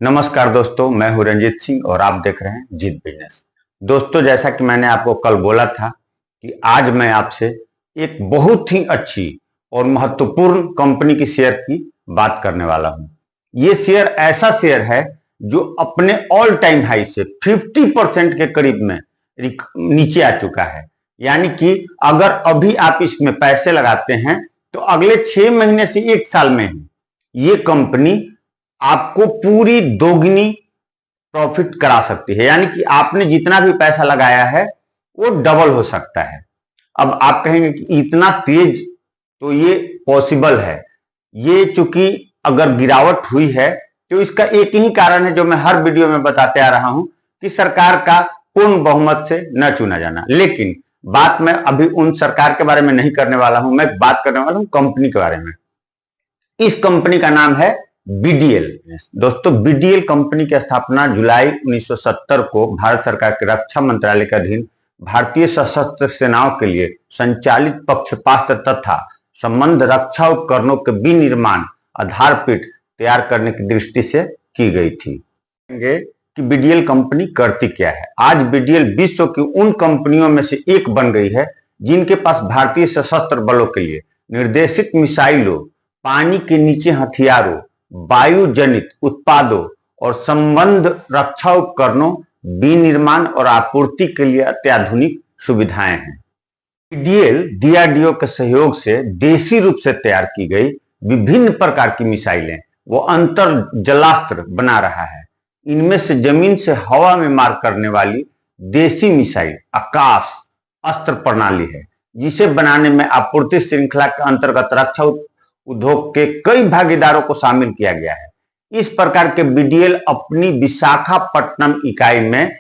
नमस्कार दोस्तों, मैं हूं रंजीत सिंह और आप देख रहे हैं जीत बिजनेस। दोस्तों, जैसा कि मैंने आपको कल बोला था कि आज मैं आपसे एक बहुत ही अच्छी और महत्वपूर्ण कंपनी की शेयर की बात करने वाला हूं। ये शेयर ऐसा शेयर है जो अपने ऑल टाइम हाई से 50% के करीब में नीचे आ चुका है। यानी कि अगर अभी आप इसमें पैसे लगाते हैं तो अगले 6 महीने से 1 साल में ही ये कंपनी आपको पूरी दोगुनी प्रॉफिट करा सकती है। यानी कि आपने जितना भी पैसा लगाया है वो डबल हो सकता है। अब आप कहेंगे कि इतना तेज तो ये पॉसिबल है। ये चूंकि अगर गिरावट हुई है तो इसका एक ही कारण है जो मैं हर वीडियो में बताते आ रहा हूं कि सरकार का पूर्ण बहुमत से न चुना जाना। लेकिन बात मैं अभी उन सरकार के बारे में नहीं करने वाला हूं, मैं बात करने वाला हूं कंपनी के बारे में। इस कंपनी का नाम है बीडीएल। दोस्तों, बीडीएल कंपनी की स्थापना जुलाई 1970 को भारत सरकार के रक्षा मंत्रालय के अधीन भारतीय सशस्त्र सेनाओं के लिए संचालित पक्षपात तथा संबंध रक्षा उपकरणों के विनिर्माण आधारपीठ तैयार करने की दृष्टि से की गई थी। कि बीडीएल कंपनी करती क्या है। आज बीडीएल विश्व की उन कंपनियों में से एक बन गई है जिनके पास भारतीय सशस्त्र बलों के लिए निर्देशित मिसाइलों, पानी के नीचे हथियारों, वायु जनित उत्पादों और संबंध रक्षा उपकरणों विनिर्माण और आपूर्ति के लिए अत्याधुनिक सुविधाएं हैं। बीडीएल डीआरडीओ के सहयोग से देशी रूप से तैयार की गई विभिन्न प्रकार की मिसाइलें वो अंतर जलास्त्र बना रहा है। इनमें से जमीन से हवा में मार करने वाली देशी मिसाइल आकाश अस्त्र प्रणाली है, जिसे बनाने में आपूर्ति श्रृंखला के अंतर्गत रक्षा उद्योग के कई भागीदारों को शामिल किया गया है। इस प्रकार के बीडीएल अपनी विशाखापट्टनम इकाई में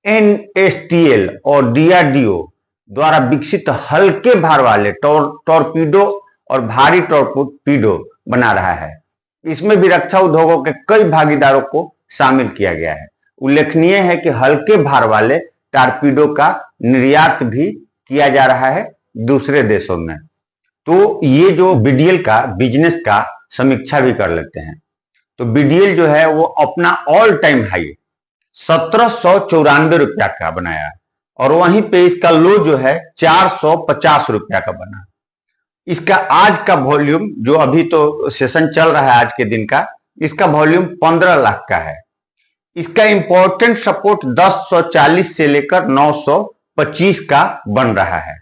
एनएसटीएल और डीआरडीओ द्वारा विकसित हल्के भार वाले टॉर्पीडो और भारी टॉर्पीडो बना रहा है। इसमें भी रक्षा उद्योगों के कई भागीदारों को शामिल किया गया है। उल्लेखनीय है कि हल्के भार वाले टॉर्पीडो का निर्यात भी किया जा रहा है दूसरे देशों में। तो ये जो बीडीएल का बिजनेस का समीक्षा भी कर लेते हैं। तो बीडीएल जो है वो अपना ऑल टाइम हाई 1794 रुपया का बनाया और वहीं पे इसका लो जो है 450 रुपया का बना। इसका आज का वॉल्यूम जो अभी तो सेशन चल रहा है आज के दिन का, इसका वॉल्यूम 15 लाख का है। इसका इंपॉर्टेंट सपोर्ट 1040 से लेकर 925 का बन रहा है।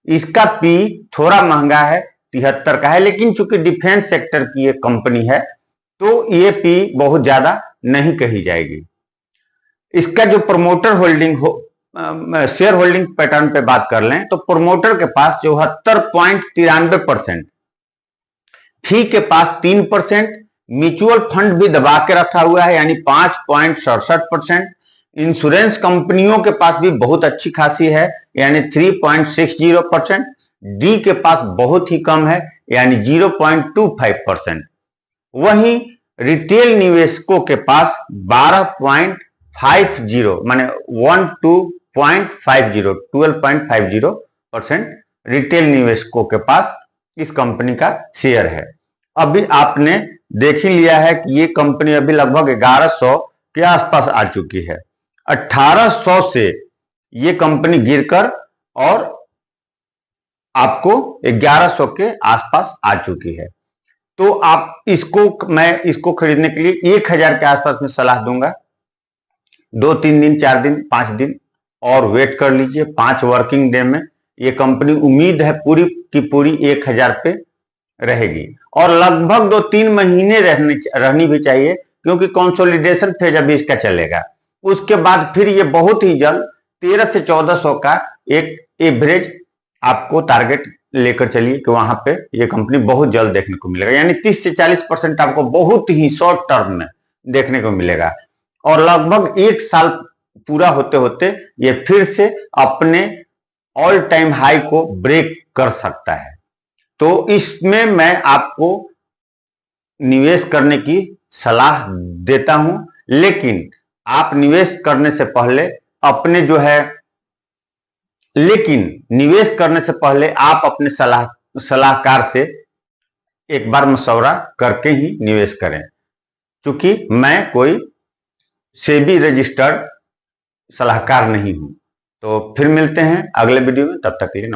इसका पी थोड़ा महंगा है, 73 का है, लेकिन चूंकि डिफेंस सेक्टर की ये कंपनी है तो ये पी बहुत ज्यादा नहीं कही जाएगी। इसका जो प्रमोटर होल्डिंग हो शेयर होल्डिंग पैटर्न पे बात कर लें तो प्रमोटर के पास 74.93%, फी के पास 3%, म्यूचुअल फंड भी दबा के रखा हुआ है यानी 5.67%, इंश्योरेंस कंपनियों के पास भी बहुत अच्छी खासी है यानी 3.60%, डी के पास बहुत ही कम है यानी 0.25%। वहीं रिटेल निवेशकों के पास 12.50 माने 12.50% रिटेल निवेशकों के पास इस कंपनी का शेयर है। अभी आपने देख ही लिया है कि ये कंपनी अभी लगभग 1100 के आसपास आ चुकी है। 1800 से ये कंपनी गिरकर और आपको 1100 के आसपास आ चुकी है। तो आप मैं इसको खरीदने के लिए 1000 के आसपास में सलाह दूंगा। 2-3 दिन, 4 दिन, 5 दिन और वेट कर लीजिए। 5 वर्किंग डे में ये कंपनी उम्मीद है पूरी की पूरी 1000 पे रहेगी और लगभग 2-3 महीने रहनी भी चाहिए, क्योंकि कंसोलिडेशन फेज अभी इसका चलेगा। उसके बाद फिर ये बहुत ही जल्द 1300 से 1400 का एक एवरेज आपको टारगेट लेकर चलिए कि वहां पे ये कंपनी बहुत जल्द देखने को मिलेगा, यानी 30 से 40% आपको बहुत ही शॉर्ट टर्म में देखने को मिलेगा और लगभग 1 साल पूरा होते होते ये फिर से अपने ऑल टाइम हाई को ब्रेक कर सकता है। तो इसमें मैं आपको निवेश करने की सलाह देता हूं, लेकिन आप निवेश करने से पहले आप अपने सलाहकार से एक बार मशवरा करके ही निवेश करें। क्योंकि मैं कोई सेबी रजिस्टर्ड सलाहकार नहीं हूं। तो फिर मिलते हैं अगले वीडियो में, तब तक के लिए।